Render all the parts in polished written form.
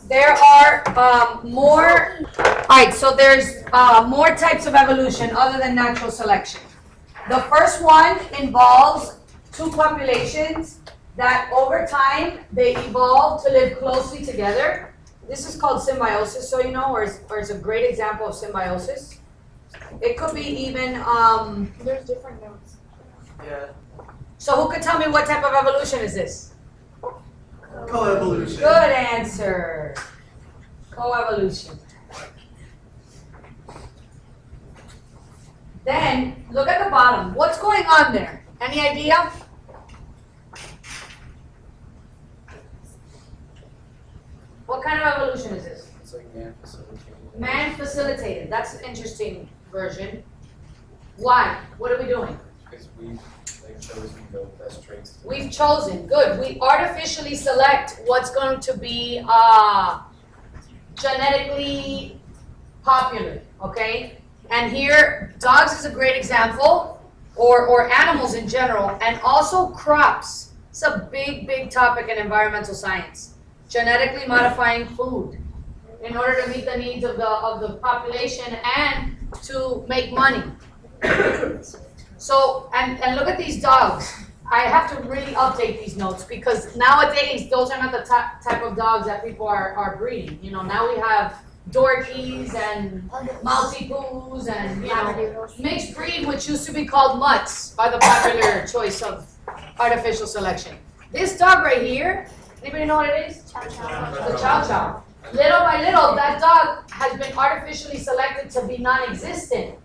There are more. All right, so there's more types of evolution other than natural selection. The first one involves two populations that over time they evolve to live closely together. This is called symbiosis, so you know, or it's a great example of symbiosis. It could be even. There's different notes. Yeah. So who could tell me what type of evolution is this? Coevolution. Good answer. Coevolution. Then look at the bottom. What's going on there? Any idea? What kind of evolution is this? It's like man facilitated. Man facilitated. That's an interesting version. Why? What are we doing? Because we've chosen the best traits. We've chosen. Good. We artificially select what's going to be genetically popular. Okay? And here, dogs is a great example, or animals in general, and also crops. It's a big, big topic in environmental science. Genetically modifying food in order to meet the needs of the population and to make money. So, and look at these dogs. I have to really update these notes because nowadays those are not the type of dogs that people are breeding. You know, now we have Dorkies and Maltipoos and, you know, mixed breed, which used to be called mutts by the popular choice of artificial selection. This dog right here, anybody know what it is? Chow chow. The Chow Chow. Little by little, that dog has been artificially selected to be non-existent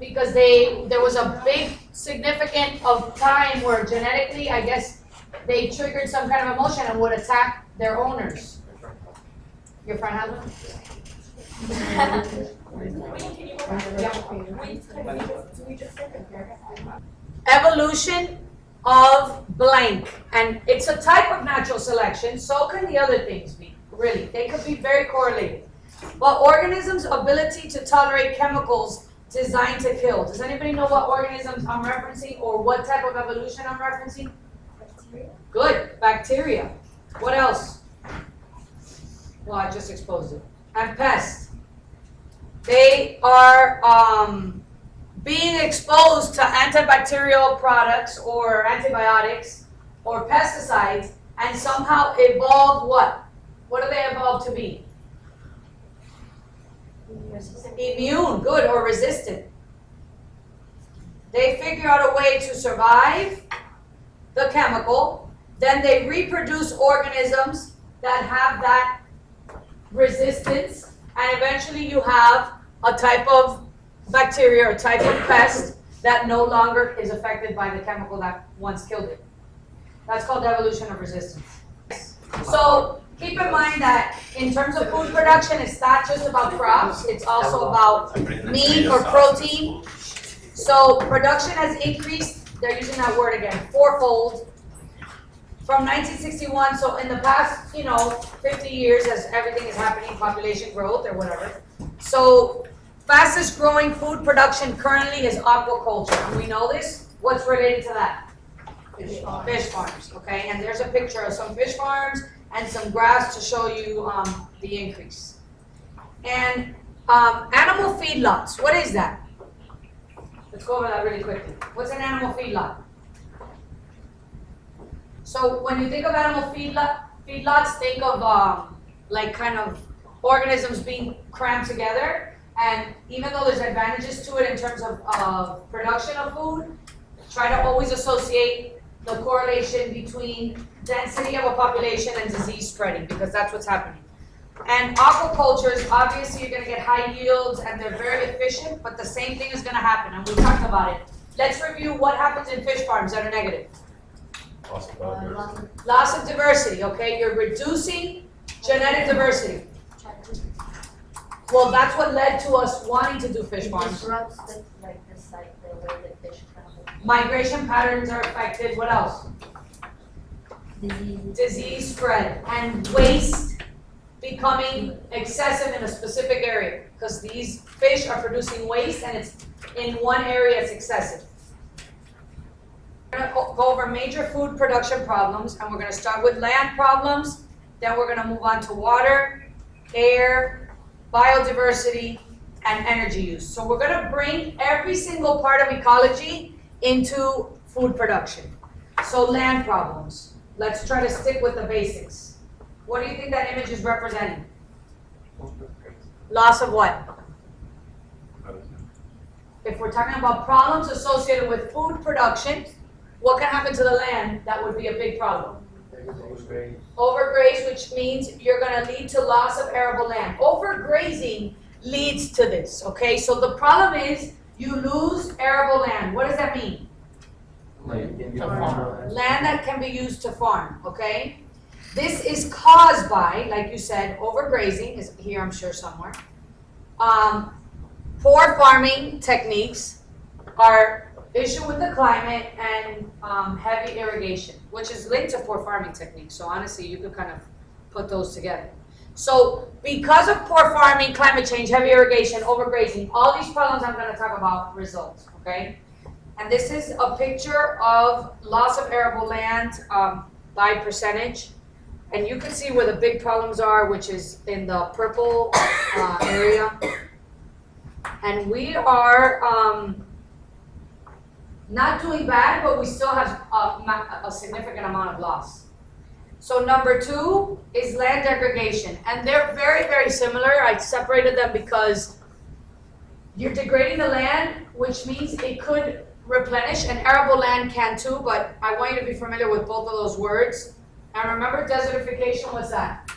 because there was a big significant of time where genetically, I guess, they triggered some kind of emotion and would attack their owners. Your friend has one? Evolution of blank, and it's a type of natural selection. So can the other things be. Really, they could be very correlated. But organisms' ability to tolerate chemicals designed to kill. Does anybody know what organisms I'm referencing or what type of evolution I'm referencing? Bacteria. Good, bacteria. What else? Well, I just exposed it. And pests. They are being exposed to antibacterial products or antibiotics or pesticides and somehow evolve what? What do they evolve to be? Immune, good, or resistant. They figure out a way to survive the chemical, then they reproduce organisms that have that resistance, and eventually you have a type of bacteria or type of pest that no longer is affected by the chemical that once killed it. That's called evolution of resistance. So keep in mind that in terms of food production, it's not just about crops, it's also about meat or protein. So production has increased, they're using that word again, fourfold from 1961. So in the past, 50 years, as everything is happening, population growth or whatever. So fastest growing food production currently is aquaculture. And we know this. What's related to that? Fish farms, okay? And there's a picture of some fish farms and some graphs to show you the increase. And animal feedlots, what is that? Let's go over that really quickly. What's an animal feedlot? So when you think of animal feedlots, think of like kind of organisms being crammed together. And even though there's advantages to it in terms of production of food, try to always associate the correlation between density of a population and disease spreading, because that's what's happening. And aquacultures, obviously you're going to get high yields and they're very efficient, but the same thing is going to happen, and we talked about it. Let's review what happens in fish farms that are negative. Loss of diversity, okay? You're reducing genetic diversity. Well, that's what led to us wanting to do fish farms. Disrupts the way that fish travel. Migration patterns are affected. What else? Disease spread and waste becoming excessive in a specific area, because these fish are producing waste and it's in one area it's excessive. We're going to go over major food production problems, and we're going to start with land problems, then we're going to move on to water, air, biodiversity, and energy use. So we're gonna bring every single part of ecology into food production. So land problems. Let's try to stick with the basics. What do you think that image is representing? Loss of what? If we're talking about problems associated with food production, what can happen to the land that would be a big problem? Overgraze, which means you're going to lead to loss of arable land. Overgrazing leads to this, okay? So the problem is you lose arable land. What does that mean? Land that can be used to farm, okay? This is caused by, like you said, overgrazing is here, I'm sure, somewhere. Poor farming techniques are issue with the climate and heavy irrigation, which is linked to poor farming techniques. So honestly, you could kind of put those together. So because of poor farming, climate change, heavy irrigation, overgrazing, all these problems I'm going to talk about results, okay? And this is a picture of loss of arable land by percentage. And you can see where the big problems are, which is in the purple area. And we are not doing bad, but we still have a significant amount of loss. So number 2 is land degradation. And they're very, very similar. I separated them because you're degrading the land, which means it could replenish, and arable land can too, but I want you to be familiar with both of those words. And remember, desertification, what's that?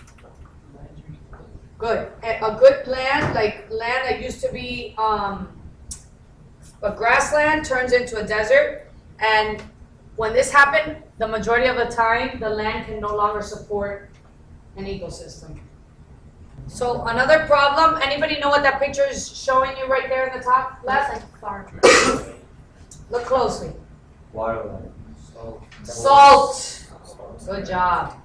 Good. A good land, like land that used to be a grassland, turns into a desert. And when this happened, the majority of the time, the land can no longer support an ecosystem. So another problem, anybody know what that picture is showing you right there in the top left? That's like farm. Look closely. Waterline. Salt. Good job.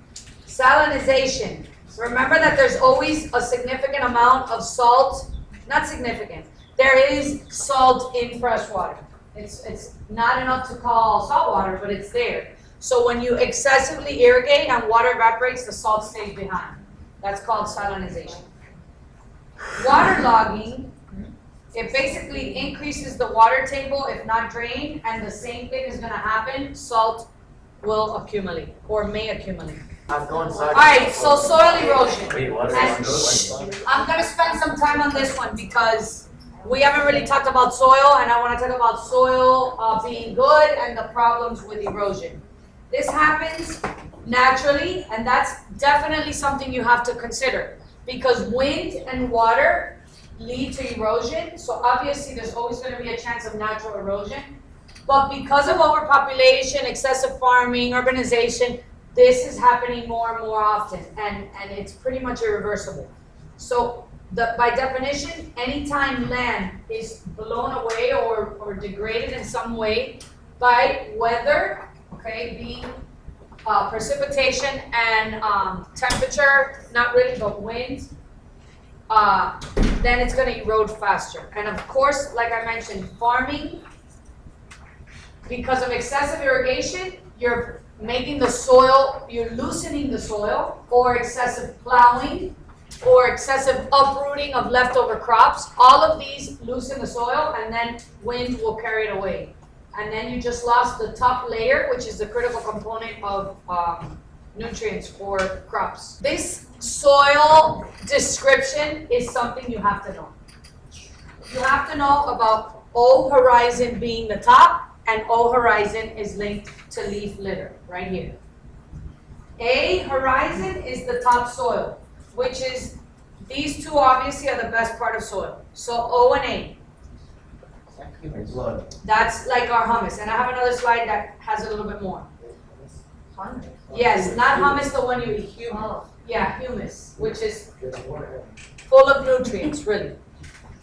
Salinization. Remember that there's always a significant amount of salt. Not significant. There is salt in fresh water. It's not enough to call salt water, but it's there. So when you excessively irrigate and water evaporates, the salt stays behind. That's called salinization. Waterlogging, it basically increases the water table if not drained, and the same thing is going to happen. Salt will accumulate or may accumulate. All right, so soil erosion. And I'm going to spend some time on this one because we haven't really talked about soil, and I want to talk about soil being good and the problems with erosion. This happens naturally, and that's definitely something you have to consider because wind and water lead to erosion. So obviously there's always going to be a chance of natural erosion. But because of overpopulation, excessive farming, urbanization, this is happening more and more often, and it's pretty much irreversible. So by definition, anytime land is blown away or degraded in some way by weather, okay, being precipitation and temperature, not really, but wind, then it's going to erode faster. And of course, like I mentioned, farming, because of excessive irrigation, you're making the soil, you're loosening the soil, or excessive plowing, or excessive uprooting of leftover crops. All of these loosen the soil, and then wind will carry it away. And then you just lost the top layer, which is the critical component of nutrients for crops. This soil description is something you have to know. You have to know about O horizon being the top, and O horizon is linked to leaf litter, right here. A horizon is the top soil, which is, these two obviously are the best part of soil. So O and A. That's like our hummus. And I have another slide that has a little bit more. Yes, not hummus, the one you eat. Humus. Yeah, humus, which is full of nutrients, really.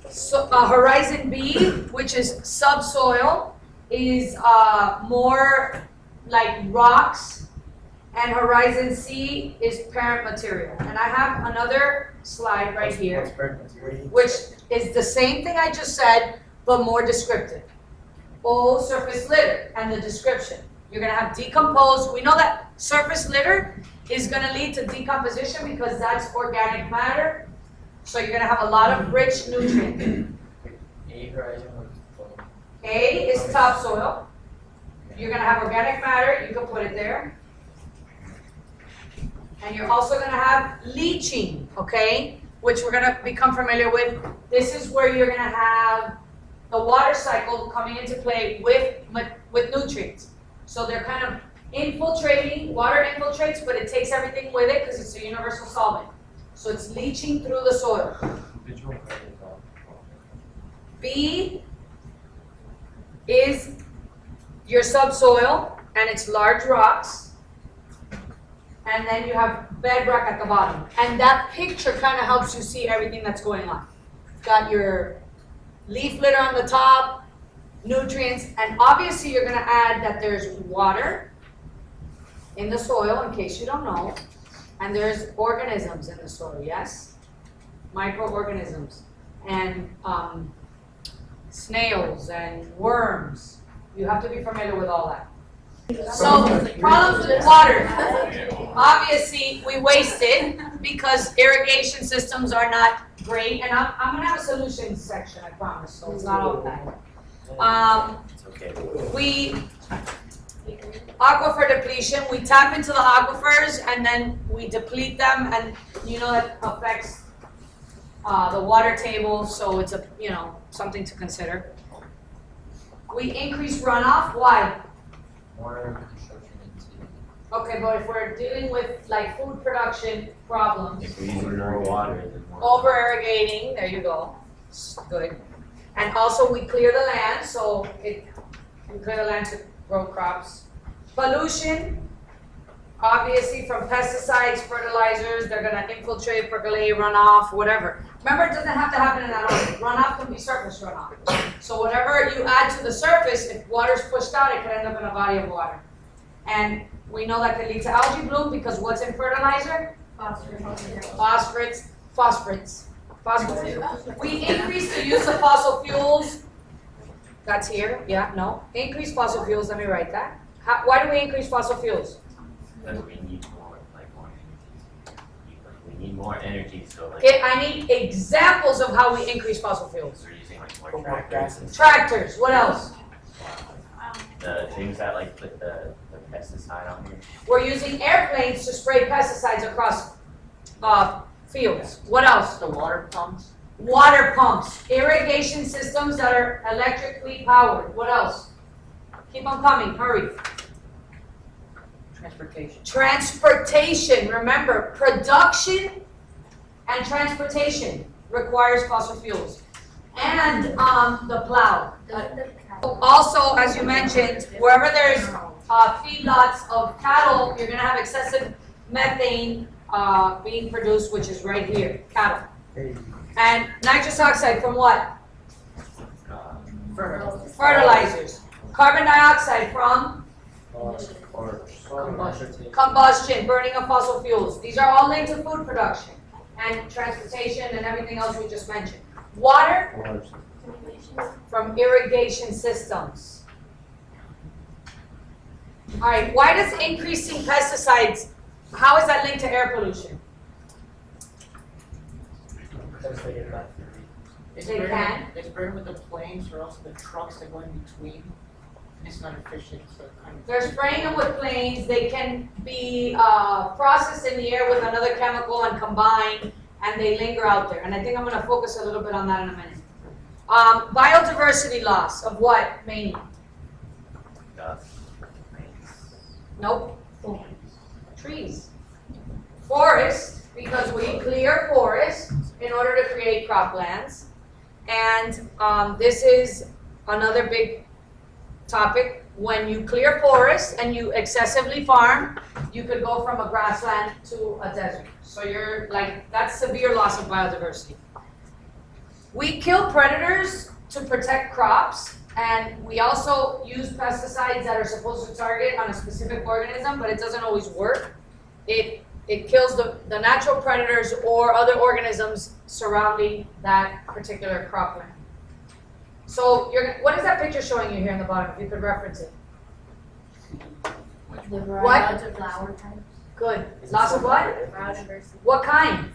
So horizon B, which is subsoil, is more like rocks, and horizon C is parent material. And I have another slide right here, which is the same thing I just said, but more descriptive. O, surface litter, and the description. You're going to have decomposed. We know that surface litter is going to lead to decomposition because that's organic matter. So you're gonna have a lot of rich nutrients. A horizon or A is topsoil. You're gonna have organic matter, you can put it there. And you're also gonna have leaching, okay? Which we're gonna become familiar with. This is where you're gonna have the water cycle coming into play with nutrients. So they're kind of infiltrating, water infiltrates, but it takes everything with it because it's a universal solvent. So it's leaching through the soil. B is your subsoil, and it's large rocks. And then you have bedrock at the bottom. And that picture kind of helps you see everything that's going on. You've got your leaf litter on the top, nutrients, and obviously you're gonna add that there's water in the soil, in case you don't know, and there's organisms in the soil, yes? Microorganisms, and snails and worms. You have to be familiar with all that. So, problems with water. Obviously, we waste it because irrigation systems are not great, and I'm gonna have a solutions section, I promise, so it's not all bad. It's okay. Aquifer depletion, we tap into the aquifers and then we deplete them, and you know that affects the water table, so it's something to consider. We increase runoff, why? More construction into. Okay, but if we're dealing with like food production problems, If we're using more water, then more. over irrigating, there you go, good. And also we clear the land, so we clear the land to grow crops. Pollution, obviously from pesticides, fertilizers, they're gonna infiltrate, percolate, runoff, whatever. Remember, it doesn't have to happen in that order. Runoff can be surface runoff. So whatever you add to the surface, if water's pushed out, it could end up in a body of water. And we know that can lead to algae bloom because what's in fertilizer? Phosphates. We increase the use of fossil fuels. That's here, yeah, no. Increase fossil fuels, let me write that. Why do we increase fossil fuels? Because we need more energy. We need more energy, so like. Okay, I need examples of how we increase fossil fuels. We're using like more tractors and Tractors, what else? the things that like put the pesticide on here. We're using airplanes to spray pesticides across fields. What else? The water pumps. Water pumps, irrigation systems that are electrically powered. What else? Keep on coming, hurry. Transportation. Transportation, remember, production and transportation requires fossil fuels. And the plow. Also, as you mentioned, wherever there's feedlots of cattle, you're gonna have excessive methane being produced, which is right here, cattle. And nitrous oxide from what? Fertilizers. Carbon dioxide from combustion, burning of fossil fuels. These are all linked to food production and transportation and everything else we just mentioned. Water from irrigation systems. All right, why does increasing pesticides, how is that linked to air pollution? It's They better, can. it's better with the planes or else the trucks that go in between. It's not efficient, so kind of. They're spraying them with planes. They can be processed in the air with another chemical and combined, and they linger out there. And I think I'm going to focus a little bit on that in a minute. Biodiversity loss of what, mainly? Nope. Trees. Forest, because we clear forests in order to create croplands. And this is another big topic. When you clear forests and you excessively farm, you could go from a grassland to a desert. So you're like, that's severe loss of biodiversity. We kill predators to protect crops, and we also use pesticides that are supposed to target on a specific organism, but it doesn't always work. It kills the natural predators or other organisms surrounding that particular cropland. So what is that picture showing you here in the bottom, if you could reference it? The variety of flower types. Good. Lots of what? Biodiversity. What kind?